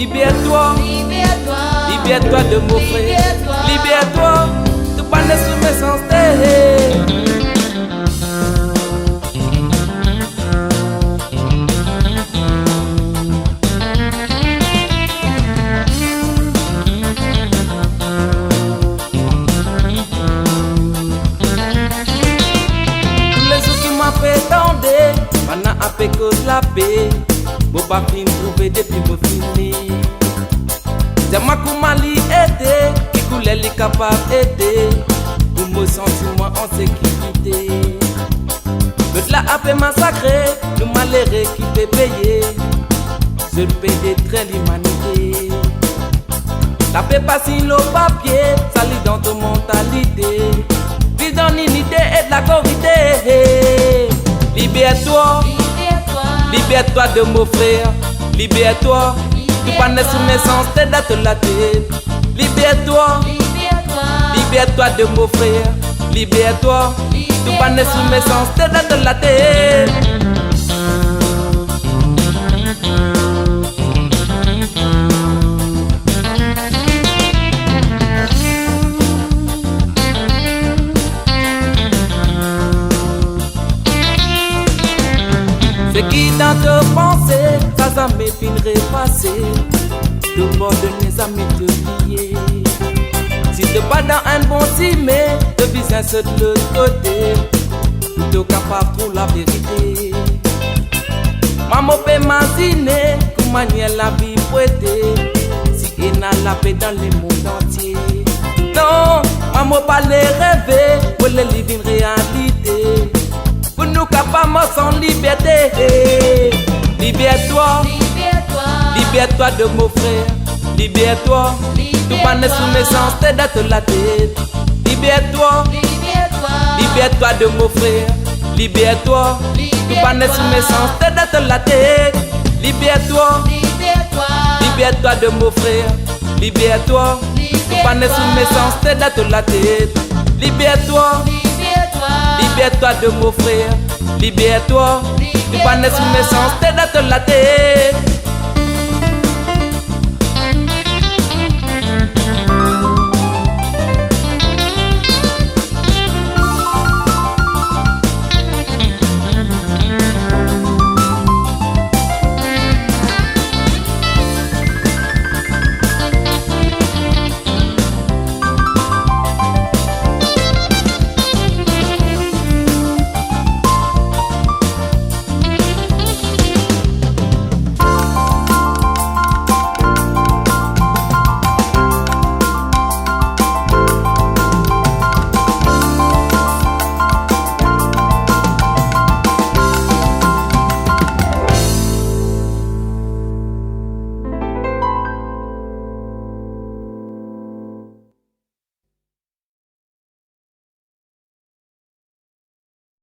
Libère-toi, libère-toi de m'offrir. Libère-toi, tu pas ne sous mes sens. Fait tendre, maintenant après cause la paix, bon pas fin trouver depuis me finir. C'est moi qui m'a aidé, qui coulait les capables d'aider, pour me sentir moi en sécurité. Le la a fait massacrer, le malheureux qui peut payer, je le paye des traits l'humanité. La paix passe le papier, ça lit dans ton mentalité. Vis dans l'unité et de la corrité. Libère-toi, libère-toi de mon frère. Libère-toi, tu pas né sous naissance, t'es dans la tête. Libère-toi, libère-toi de mon frère. Libère-toi, tu pas né sous naissance, t'es dans la tête. Ce qui dans te penser, ça m'est fin repasser. De bord de mes amis te lier. Si t'es pas dans un bon team, te business de l'autre côté. Tout capable pour la vérité. Maman peut m'imaginer comment manière la vie prêtée. Si il n'a la paix dans le monde entier. Non, maman pas les rêver, pour les vivre une réalité. Pour nous capables sans liberté. Libère-toi, libère-toi de mon frère. Libère-toi, tu pas né sous naissance, t'es dans la tête. Libère-toi, libère-toi de mon frère. Libère-toi, tu pas né sous naissance, t'es dans la tête. Libère-toi, libère-toi de mon frère. Libère-toi, tu pas né sous naissance, t'es dans la tête. Libère-toi, libère-toi de mon frère. Libère-toi, tu pas né sous naissance, t'es dans la tête.